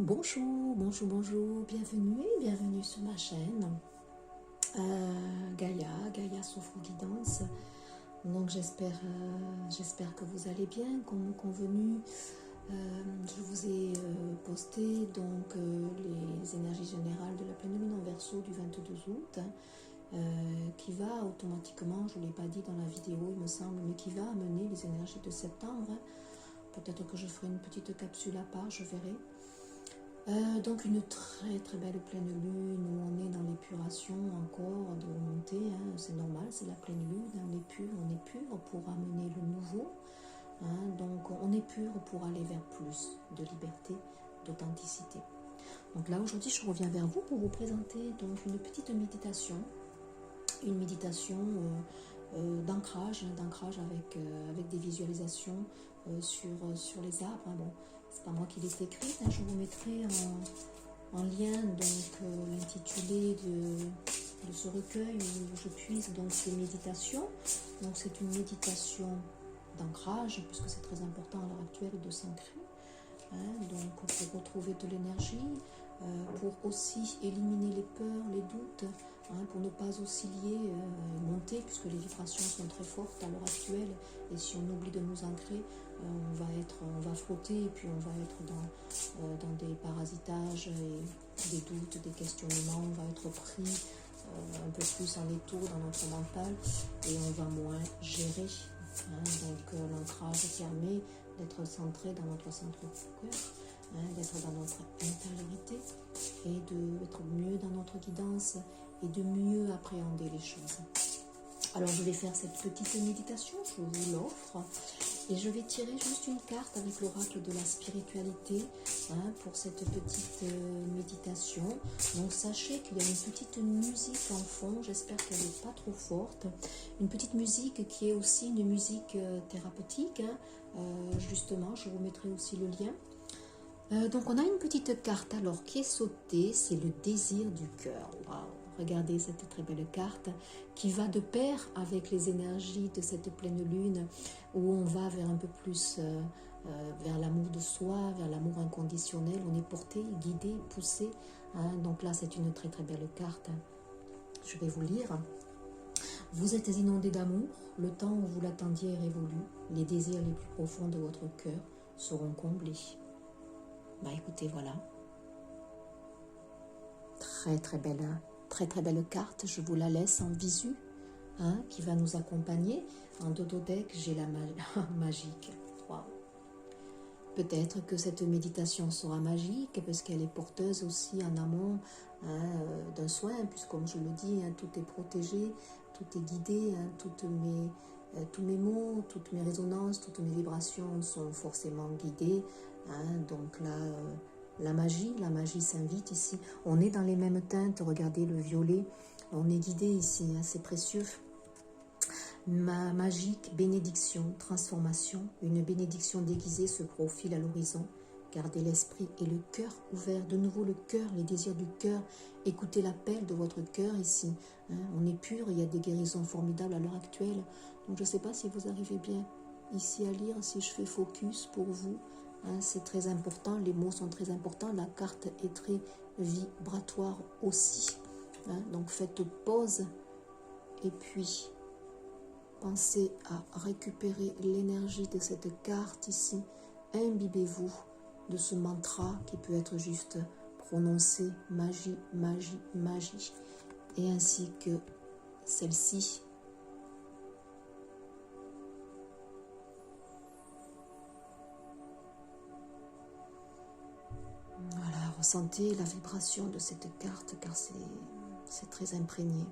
Bonjour, bonjour, bonjour, bienvenue sur ma chaîne Gaïa Sophro Guidance. Donc j'espère que vous allez bien, comme convenu. Je vous ai posté donc les énergies générales de la pleine lune en Verseau du 22 août, qui va automatiquement, je ne l'ai pas dit dans la vidéo il me semble, mais qui va amener les énergies de septembre. Peut-être que je ferai une petite capsule à part, je verrai. Donc une très belle pleine lune où on est dans l'épuration encore de remonter, hein, c'est normal, c'est la pleine lune, on est pur pour amener le nouveau, hein, donc on est pur pour aller vers plus de liberté, d'authenticité. Donc là aujourd'hui je reviens vers vous pour vous présenter donc une petite méditation, une méditation d'ancrage avec des visualisations sur les arbres, hein. Bon, c'est pas moi qui l'ai écrite, hein, je vous mettrai en lien donc l'intitulé de ce recueil où je puise donc ces méditations. Donc c'est une méditation d'ancrage puisque c'est très important à l'heure actuelle de s'ancrer, hein, donc pour retrouver de l'énergie, pour aussi éliminer les peurs, les doutes, hein, pour ne pas osciller, monter, puisque les vibrations sont très fortes à l'heure actuelle, et si on oublie de nous ancrer, on va flotter, et puis on va être dans des parasitages, et des doutes, des questionnements, on va être pris un peu plus en étau dans notre mental, et on va moins gérer, hein, donc l'ancrage permet d'être centré dans notre centre du cœur, hein, d'être dans notre intériorité et d'être mieux dans notre guidance et de mieux appréhender les choses. Alors je vais faire cette petite méditation, je vous l'offre, et je vais tirer juste une carte avec l'oracle de la spiritualité, hein, pour cette petite méditation. Donc sachez qu'il y a une petite musique en fond, j'espère qu'elle n'est pas trop forte, une petite musique qui est aussi une musique thérapeutique, hein. Justement je vous mettrai aussi le lien. Donc on a une petite carte alors qui est sautée, c'est le désir du cœur. Waouh, regardez cette très belle carte qui va de pair avec les énergies de cette pleine lune où on va vers un peu plus vers l'amour de soi, vers l'amour inconditionnel. On est porté, guidé, poussé, hein. Donc là c'est une très belle carte. Je vais vous lire. Vous êtes inondé d'amour, le temps où vous l'attendiez est révolu, les désirs les plus profonds de votre cœur seront comblés. Bah écoutez, voilà, très belle carte, je vous la laisse en visu, hein, qui va nous accompagner. En dododeck, j'ai la magique. Waouh. Peut-être que cette méditation sera magique parce qu'elle est porteuse aussi en amont, hein, d'un soin, puisque comme je le dis, hein, tout est protégé, tout est guidé, hein, tous mes mots, toutes mes résonances, toutes mes vibrations sont forcément guidées, hein. Donc là, la magie s'invite ici. On est dans les mêmes teintes, regardez le violet, on est guidé ici, hein, c'est précieux. Ma magique bénédiction, transformation, une bénédiction déguisée se profile à l'horizon. Gardez l'esprit et le cœur ouvert. De nouveau le cœur, les désirs du cœur. Écoutez l'appel de votre cœur ici, hein. On est pur, il y a des guérisons formidables à l'heure actuelle. Donc je ne sais pas si vous arrivez bien ici à lire, si je fais focus pour vous, hein, c'est très important, les mots sont très importants. La carte est très vibratoire aussi, hein. Donc faites pause et puis pensez à récupérer l'énergie de cette carte ici. Imbibez-vous de ce mantra qui peut être juste prononcé, magie, magie, magie. Et ainsi que celle-ci. Voilà, ressentez la vibration de cette carte car c'est très imprégné.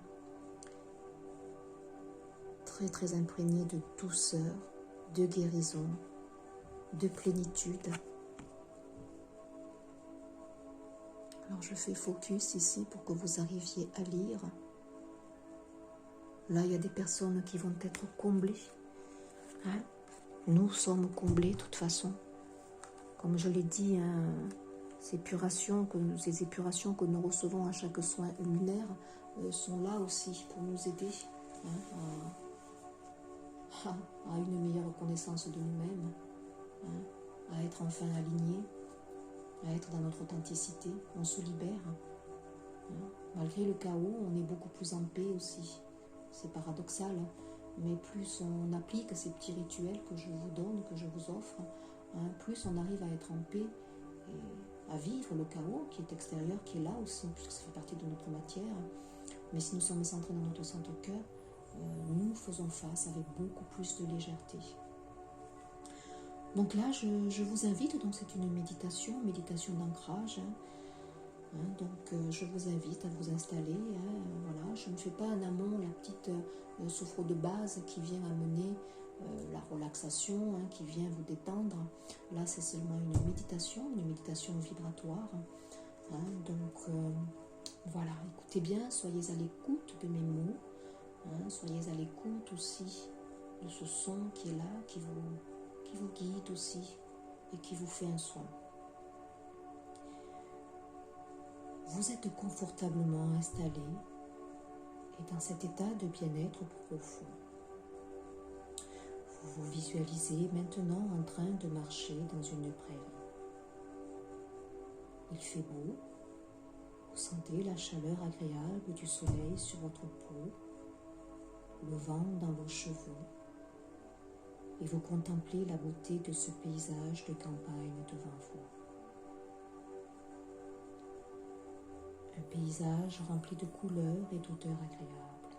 Très imprégné de douceur, de guérison, de plénitude. Alors je fais focus ici pour que vous arriviez à lire. Là il y a des personnes qui vont être comblées, hein. Nous sommes comblés de toute façon. Comme je l'ai dit, hein, ces épurations que nous recevons à chaque soin lunaire sont là aussi pour nous aider, hein, à une meilleure connaissance de nous-mêmes, hein, à être enfin alignés, à être dans notre authenticité, on se libère. Malgré le chaos, on est beaucoup plus en paix aussi. C'est paradoxal, mais plus on applique ces petits rituels que je vous donne, que je vous offre, plus on arrive à être en paix et à vivre le chaos qui est extérieur, qui est là aussi, puisque ça fait partie de notre matière. Mais si nous sommes centrés dans notre centre cœur, nous faisons face avec beaucoup plus de légèreté. Donc là, je vous invite, donc c'est une méditation d'ancrage. Donc je vous invite à vous installer. Voilà, je ne fais pas en amont la petite sophro de base qui vient amener la relaxation, qui vient vous détendre. Là, c'est seulement une méditation vibratoire. Donc voilà, écoutez bien, soyez à l'écoute de mes mots. Soyez à l'écoute aussi de ce son qui est là, qui vous guide aussi et qui vous fait un soin. Vous êtes confortablement installé et dans cet état de bien-être profond. Vous vous visualisez maintenant en train de marcher dans une prairie. Il fait beau, vous sentez la chaleur agréable du soleil sur votre peau, le vent dans vos cheveux, et vous contemplez la beauté de ce paysage de campagne devant vous. Un paysage rempli de couleurs et d'odeurs agréables.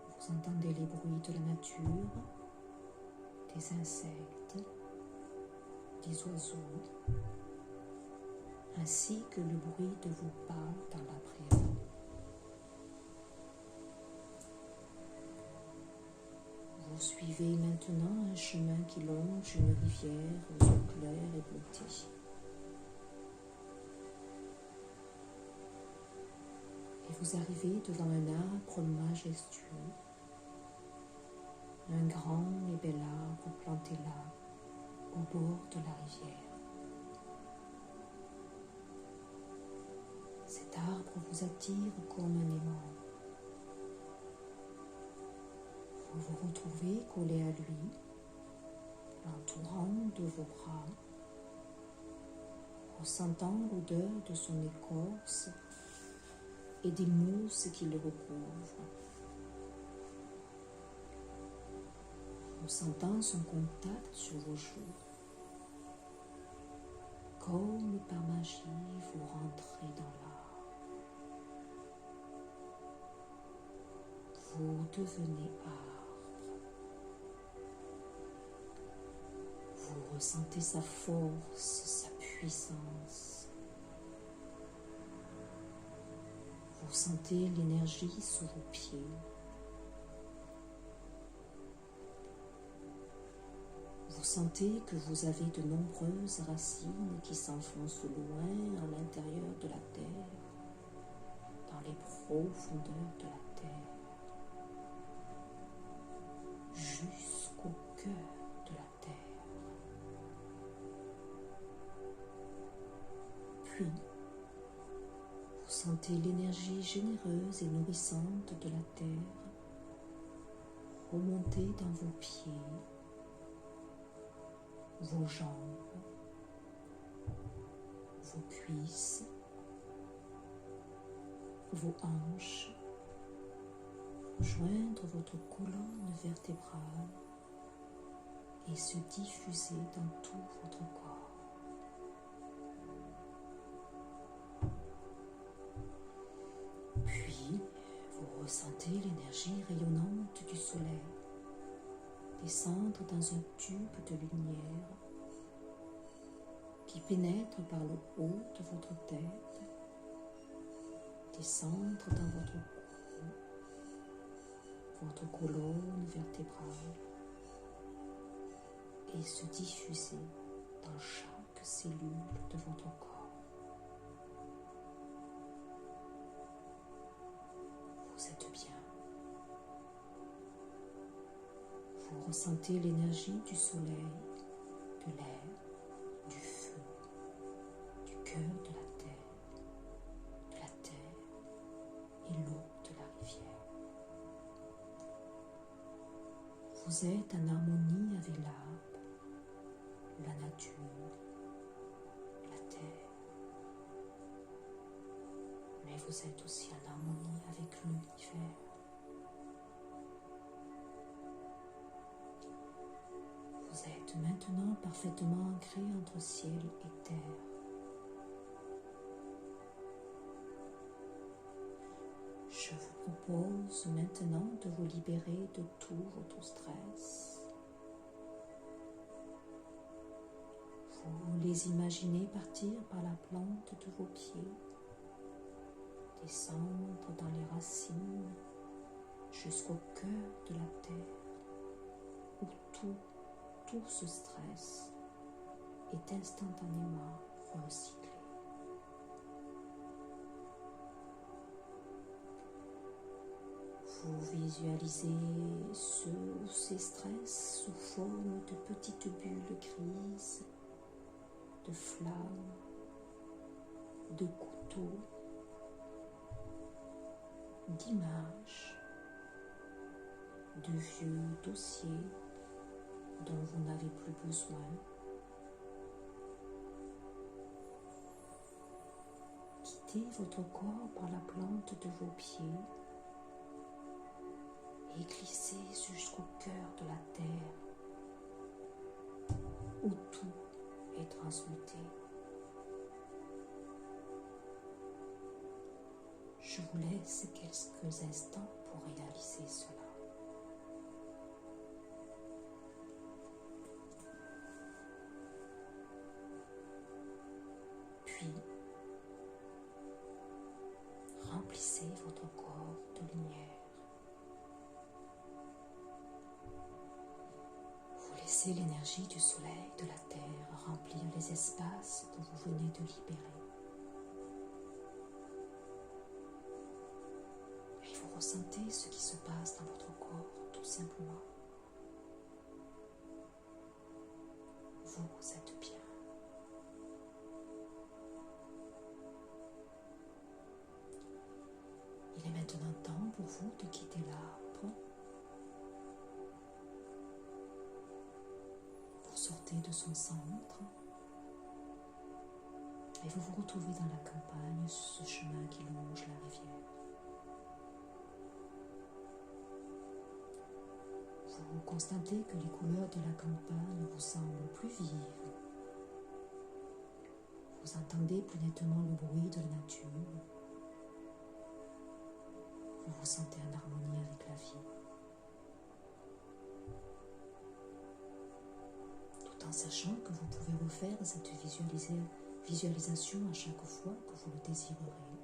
Vous entendez les bruits de la nature, des insectes, des oiseaux, ainsi que le bruit de vos pas dans la prairie. Vous suivez maintenant un chemin qui longe une rivière aux eaux claires et bleutées. Et vous arrivez devant un arbre majestueux, un grand et bel arbre planté là, au bord de la rivière. Cet arbre vous attire comme un aimant. Vous vous retrouvez collé à lui, l'entourant de vos bras, ressentant l'odeur de son écorce et des mousses qui le recouvrent, ressentant son contact sur vos joues. Comme par magie, vous rentrez dans l'arbre. Vous devenez arbre. Vous ressentez sa force, sa puissance. Vous sentez l'énergie sous vos pieds. Vous sentez que vous avez de nombreuses racines qui s'enfoncent loin à l'intérieur de la terre, dans les profondeurs de la terre, jusqu'au cœur de la terre. Puis, vous sentez l'énergie généreuse et nourrissante de la terre remonter dans vos pieds, vos jambes, vos cuisses, vos hanches, rejoindre votre colonne vertébrale et se diffuser dans tout votre corps. Puis, vous ressentez l'énergie rayonnante du soleil descendre dans un tube de lumière qui pénètre par le haut de votre tête, descendre dans votre colonne vertébrale et se diffuser dans chaque cellule de votre corps. Vous êtes bien. Vous ressentez l'énergie du soleil, de l'air, du feu, du cœur de la terre et l'eau de la rivière. Vous êtes en harmonie avec l'arbre, la nature, la terre. Mais vous êtes aussi en harmonie avec l'univers. Vous êtes maintenant parfaitement ancré entre ciel et terre. Je vous propose maintenant de vous libérer de tout votre stress. Vous les imaginez partir par la plante de vos pieds, descendre dans les racines jusqu'au cœur de la terre, où tout ce stress est instantanément recyclé. Vous visualisez ceux ou ces stress sous forme de petites bulles grises, de flammes, de couteaux, d'images, de vieux dossiers dont vous n'avez plus besoin. Quittez votre corps par la plante de vos pieds et glissez jusqu'au cœur de la terre où tout est transmuté. Je vous laisse quelques instants pour réaliser cela. Puis, remplissez votre corps de lumière. Vous laissez l'énergie du soleil, de la terre, remplir les espaces que vous venez de libérer. Et vous ressentez ce qui se passe dans votre corps, tout simplement. Vous êtes bien. Il est maintenant temps pour vous de quitter l'arbre. Vous sortez de son centre et vous vous retrouvez dans la campagne sur ce chemin qui longe la rivière. Vous constatez que les couleurs de la campagne vous semblent plus vives. Vous entendez plus nettement le bruit de la nature. Vous vous sentez en harmonie avec la vie, tout en sachant que vous pouvez refaire cette visualisation à chaque fois que vous le désirerez.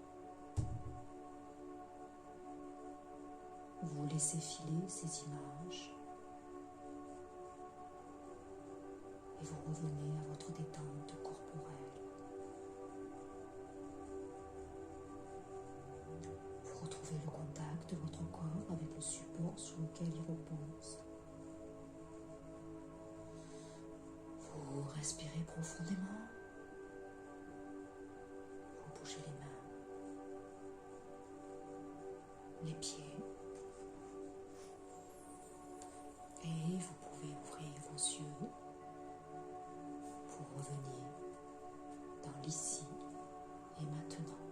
Vous laissez filer ces images et vous revenez à votre détente corporelle. Retrouvez le contact de votre corps avec le support sur lequel il repose. Vous respirez profondément. Vous bougez les mains, les pieds. Et vous pouvez ouvrir vos yeux pour revenir dans l'ici et maintenant.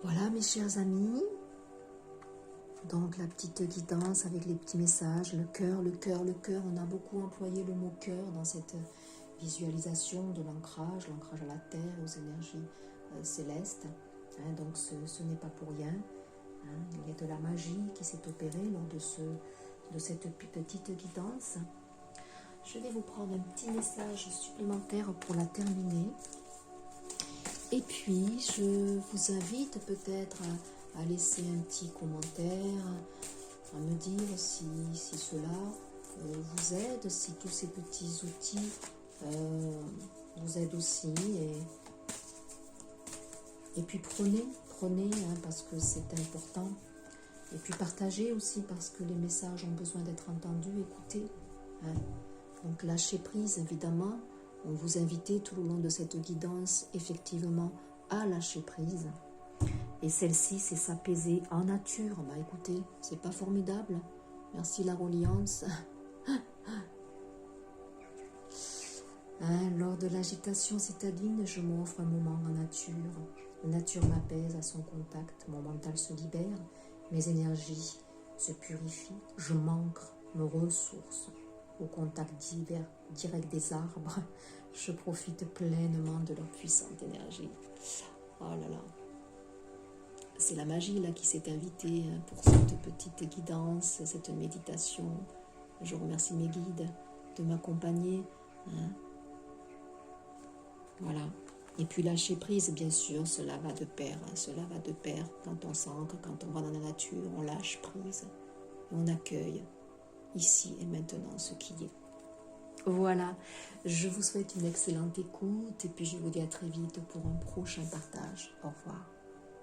Voilà mes chers amis, donc la petite guidance avec les petits messages, le cœur, on a beaucoup employé le mot cœur dans cette visualisation de l'ancrage à la terre, aux énergies célestes, donc ce n'est pas pour rien, il y a de la magie qui s'est opérée lors de cette petite guidance. Je vais vous prendre un petit message supplémentaire pour la terminer. Et puis, je vous invite peut-être à laisser un petit commentaire, à me dire si cela vous aide, si tous ces petits outils vous aident aussi. Et puis prenez parce que c'est important. Et puis partagez aussi parce que les messages ont besoin d'être entendus, écoutez. Donc lâchez prise, évidemment. On vous invite tout au long de cette guidance, effectivement, à lâcher prise. Et celle-ci, c'est s'apaiser en nature. Écoutez, c'est pas formidable. Merci la reliance. Hein, lors de l'agitation citadine, je m'offre un moment en nature. La nature m'apaise à son contact, mon mental se libère, mes énergies se purifient, je m'ancre, me ressource. Au contact direct des arbres, je profite pleinement de leur puissante énergie. Oh là là, c'est la magie là qui s'est invitée pour cette petite guidance, cette méditation. Je remercie mes guides de m'accompagner. Hein. Voilà. Et puis lâcher prise, bien sûr, cela va de pair. Hein. Cela va de pair quand on s'ancre, quand on va dans la nature, on lâche prise. Et on accueille ici et maintenant ce qui est. Voilà, je vous souhaite une excellente écoute et puis je vous dis à très vite pour un prochain partage. Au revoir.